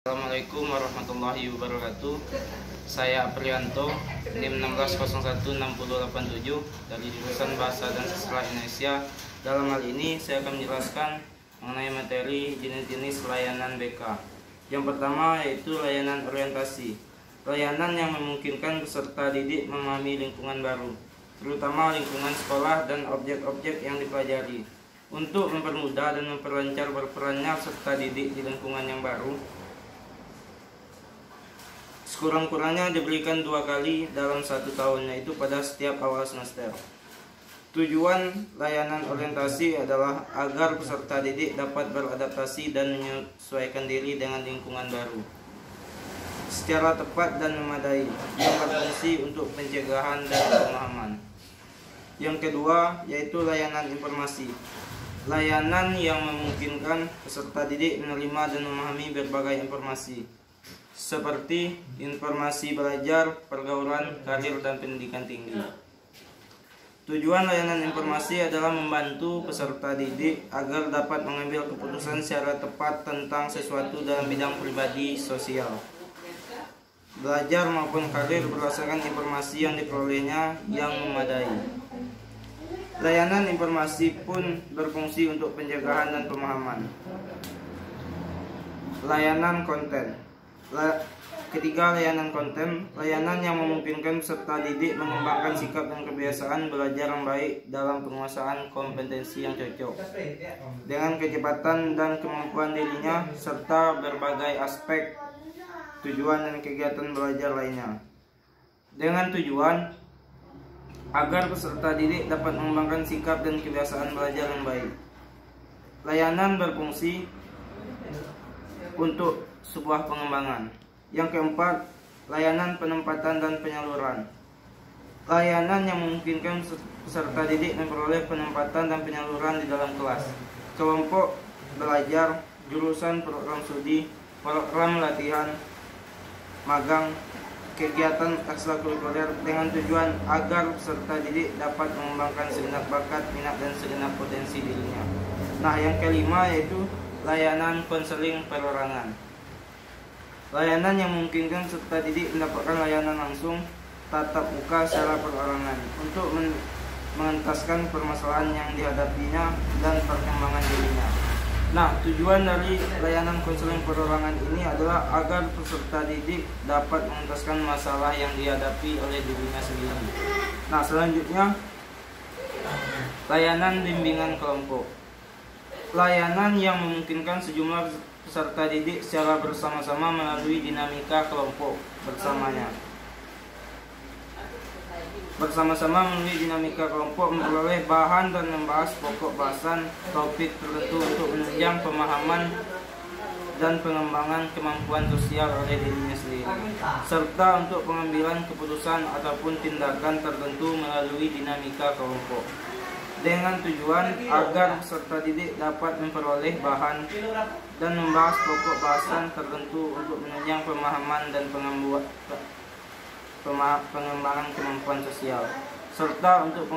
Assalamualaikum warahmatullahi wabarakatuh. Saya Aprianto, NIM 16016087 dari jurusan Bahasa dan Sastra Indonesia. Dalam hal ini saya akan menjelaskan mengenai materi jenis-jenis layanan BK. Yang pertama yaitu layanan orientasi. Layanan yang memungkinkan peserta didik memahami lingkungan baru, terutama lingkungan sekolah dan objek-objek yang dipelajari. Untuk mempermudah dan memperlancar berperannya peserta didik di lingkungan yang baru, sekurang-kurangnya diberikan 2 kali dalam 1 tahun, yaitu pada setiap awal semester. Tujuan layanan orientasi adalah agar peserta didik dapat beradaptasi dan menyesuaikan diri dengan lingkungan baru secara tepat dan memadai, yang berfungsi untuk pencegahan dan pemahaman. Yang kedua yaitu layanan informasi. Layanan yang memungkinkan peserta didik menerima dan memahami berbagai informasi, seperti informasi belajar, pergaulan, karir, dan pendidikan tinggi. Tujuan layanan informasi adalah membantu peserta didik agar dapat mengambil keputusan secara tepat tentang sesuatu dalam bidang pribadi, sosial, belajar maupun karir berdasarkan informasi yang diperolehnya yang memadai. Layanan informasi pun berfungsi untuk pencegahan dan pemahaman. Layanan konten. Ketiga, layanan konten. Layanan yang memungkinkan peserta didik mengembangkan sikap dan kebiasaan belajar yang baik dalam penguasaan kompetensi yang cocok dengan kecepatan dan kemampuan dirinya, serta berbagai aspek tujuan dan kegiatan belajar lainnya, dengan tujuan agar peserta didik dapat mengembangkan sikap dan kebiasaan belajar yang baik. Layanan berfungsi untuk sebuah pengembangan. Yang keempat, layanan penempatan dan penyaluran. Layanan yang memungkinkan peserta didik memperoleh penempatan dan penyaluran di dalam kelas, kelompok belajar, jurusan, program studi, program latihan, magang, kegiatan ekstrakurikuler, dengan tujuan agar peserta didik dapat mengembangkan segenap bakat, minat, dan segenap potensi dirinya. Nah, yang kelima yaitu layanan konseling perorangan. Layanan yang memungkinkan peserta didik mendapatkan layanan langsung tatap muka secara perorangan untuk mengentaskan permasalahan yang dihadapinya dan perkembangan dirinya. Nah, tujuan dari layanan konseling perorangan ini adalah agar peserta didik dapat mengentaskan masalah yang dihadapi oleh dirinya sendiri. Nah, selanjutnya layanan bimbingan kelompok. Layanan yang memungkinkan sejumlah peserta didik secara bersama-sama melalui dinamika kelompok bersamanya. Bersama-sama melalui dinamika kelompok memperoleh bahan dan membahas pokok bahasan topik tertentu untuk menunjang pemahaman dan pengembangan kemampuan sosial oleh dirinya sendiri, serta untuk pengambilan keputusan ataupun tindakan tertentu melalui dinamika kelompok, dengan tujuan agar peserta didik dapat memperoleh bahan dan membahas pokok bahasan tertentu untuk menunjang pemahaman dan pengembangan kemampuan sosial, serta untuk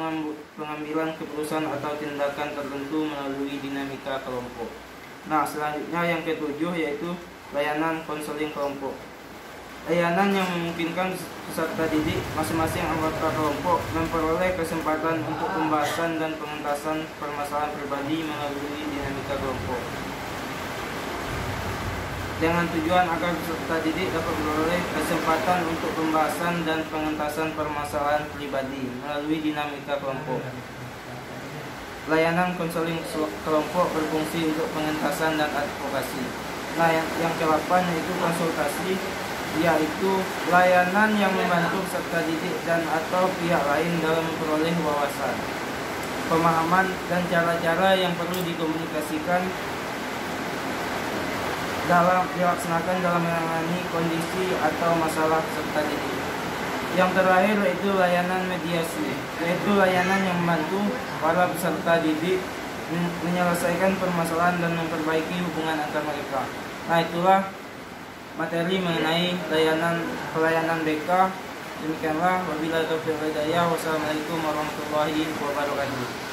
pengambilan keputusan atau tindakan tertentu melalui dinamika kelompok. Nah, selanjutnya yang ketujuh yaitu layanan konseling kelompok. Layanan yang memungkinkan peserta didik masing-masing anggota kelompok memperoleh kesempatan untuk pembahasan dan pengentasan permasalahan pribadi melalui dinamika kelompok, dengan tujuan agar peserta didik dapat memperoleh kesempatan untuk pembahasan dan pengentasan permasalahan pribadi melalui dinamika kelompok. Layanan konseling kelompok berfungsi untuk pengentasan dan advokasi. Nah, yang ke-8 yaitu konsultasi, yaitu layanan yang membantu peserta didik dan atau pihak lain dalam memperoleh wawasan, pemahaman, dan cara-cara yang perlu dikomunikasikan dilaksanakan dalam menangani kondisi atau masalah peserta didik. Yang terakhir yaitu layanan mediasi, yaitu layanan yang membantu para peserta didik menyelesaikan permasalahan dan memperbaiki hubungan antar mereka. Nah, itulah materi mengenai pelayanan BK. Demikianlah, wabillahi taufiq wal hidayah. Wassalamualaikum warahmatullahi wabarakatuh.